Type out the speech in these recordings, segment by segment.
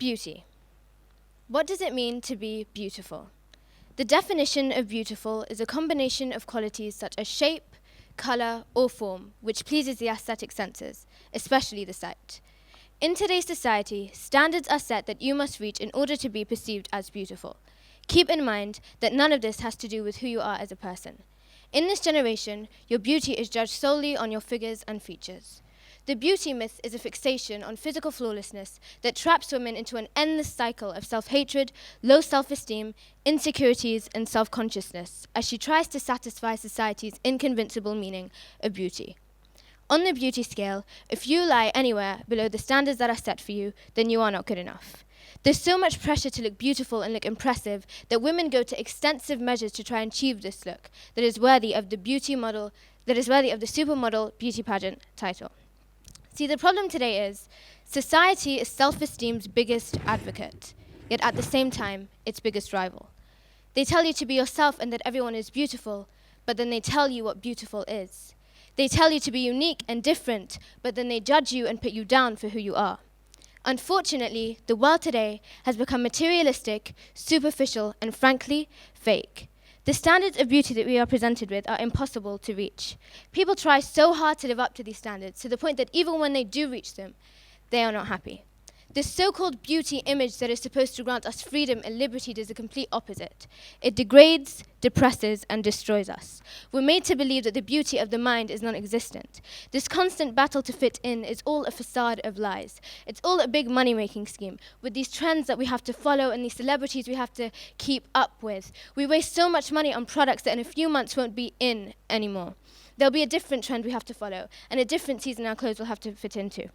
Beauty. What does it mean to be beautiful? The definition of beautiful is a combination of qualities such as shape, color, or form, which pleases the aesthetic senses, especially the sight. In today's society, standards are set that you must reach in order to be perceived as beautiful. Keep in mind that none of this has to do with who you are as a person. In this generation, your beauty is judged solely on your figures and features. The beauty myth is a fixation on physical flawlessness that traps women into an endless cycle of self-hatred, low self-esteem, insecurities, and self-consciousness as she tries to satisfy society's inconvincible meaning of beauty. On the beauty scale, if you lie anywhere below the standards that are set for you, then you are not good enough. There's so much pressure to look beautiful and look impressive that women go to extensive measures to try and achieve this look that is worthy of the supermodel beauty pageant title. See, the problem today is society is self-esteem's biggest advocate, yet at the same time, its biggest rival. They tell you to be yourself and that everyone is beautiful, but then they tell you what beautiful is. They tell you to be unique and different, but then they judge you and put you down for who you are. Unfortunately, the world today has become materialistic, superficial, and frankly, fake. The standards of beauty that we are presented with are impossible to reach. People try so hard to live up to these standards to the point that even when they do reach them, they are not happy. This so-called beauty image that is supposed to grant us freedom and liberty does the complete opposite. It degrades, depresses, and destroys us. We're made to believe that the beauty of the mind is non-existent. This constant battle to fit in is all a facade of lies. It's all a big money-making scheme, with these trends that we have to follow and these celebrities we have to keep up with. We waste so much money on products that in a few months won't be in anymore. There'll be a different trend we have to follow, and a different season our clothes will have to fit into.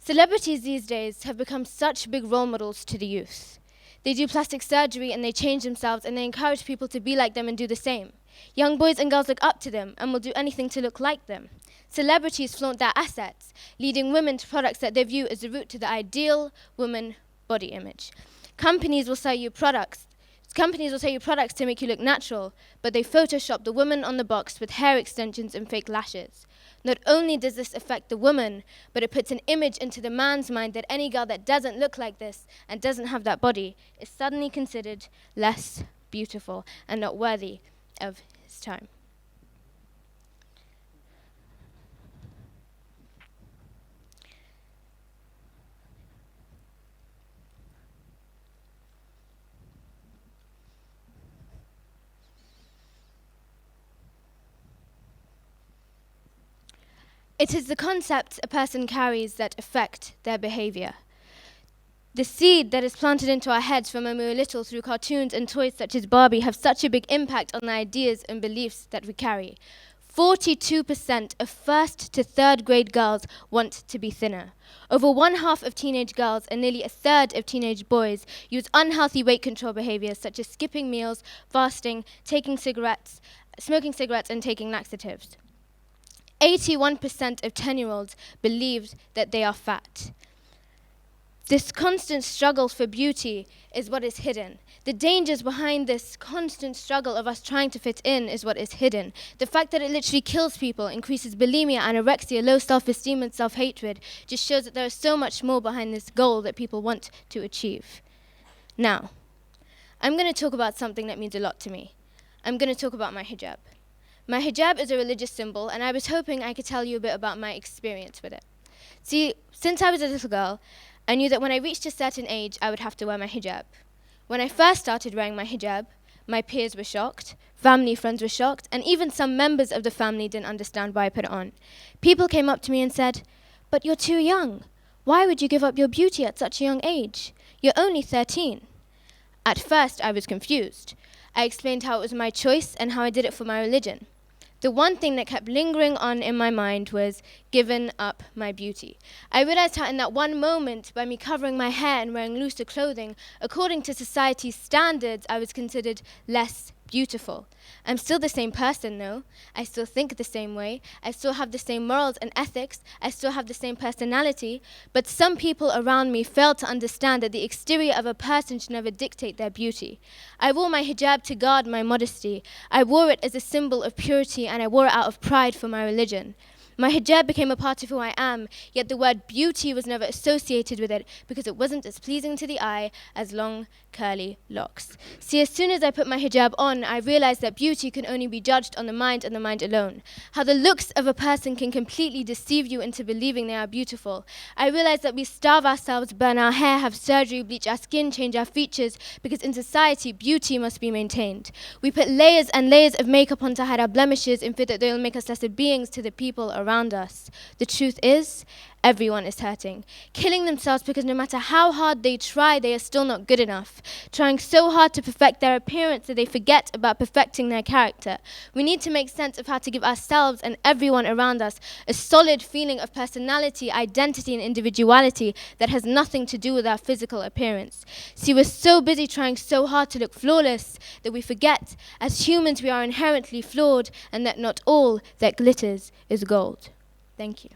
Celebrities these days have become such big role models to the youth. They do plastic surgery and they change themselves and they encourage people to be like them and do the same. Young boys and girls look up to them and will do anything to look like them. Celebrities flaunt their assets, leading women to products that they view as the route to the ideal woman body image. Companies will sell you products to make you look natural, but they Photoshop the woman on the box with hair extensions and fake lashes. Not only does this affect the woman, but it puts an image into the man's mind that any girl that doesn't look like this and doesn't have that body is suddenly considered less beautiful and not worthy of his time. It is the concepts a person carries that affect their behavior. The seed that is planted into our heads from when we were little through cartoons and toys such as Barbie have such a big impact on the ideas and beliefs that we carry. 42% of first to third grade girls want to be thinner. Over 1/2 of teenage girls and nearly 1/3 of teenage boys use unhealthy weight control behaviors such as skipping meals, fasting, smoking cigarettes, and taking laxatives. 81% of 10-year-olds believed that they are fat. This constant struggle for beauty is what is hidden. The dangers behind this constant struggle of us trying to fit in is what is hidden. The fact that it literally kills people, increases bulimia, anorexia, low self-esteem, and self-hatred just shows that there is so much more behind this goal that people want to achieve. Now, I'm going to talk about something that means a lot to me. I'm going to talk about my hijab. My hijab is a religious symbol, and I was hoping I could tell you a bit about my experience with it. See, since I was a little girl, I knew that when I reached a certain age, I would have to wear my hijab. When I first started wearing my hijab, my peers were shocked, family friends were shocked, and even some members of the family didn't understand why I put it on. People came up to me and said, "But you're too young. Why would you give up your beauty at such a young age? You're only 13. At first, I was confused. I explained how it was my choice and how I did it for my religion. The one thing that kept lingering on in my mind was giving up my beauty. I realized how in that one moment, by me covering my hair and wearing looser clothing, according to society's standards, I was considered less beautiful. I'm still the same person though. I still think the same way. I still have the same morals and ethics. I still have the same personality. But some people around me failed to understand that the exterior of a person should never dictate their beauty. I wore my hijab to guard my modesty. I wore it as a symbol of purity, and I wore it out of pride for my religion. My hijab became a part of who I am, yet the word beauty was never associated with it because it wasn't as pleasing to the eye as long, curly locks. See, as soon as I put my hijab on, I realized that beauty can only be judged on the mind and the mind alone. How the looks of a person can completely deceive you into believing they are beautiful. I realized that we starve ourselves, burn our hair, have surgery, bleach our skin, change our features, because in society, beauty must be maintained. We put layers and layers of makeup on to hide our blemishes in fear that they will make us lesser beings to the people around us. The truth is, everyone is hurting, killing themselves because no matter how hard they try, they are still not good enough, trying so hard to perfect their appearance that they forget about perfecting their character. We need to make sense of how to give ourselves and everyone around us a solid feeling of personality, identity, and individuality that has nothing to do with our physical appearance. See, we're so busy trying so hard to look flawless that we forget, as humans, we are inherently flawed, and that not all that glitters is gold. Thank you.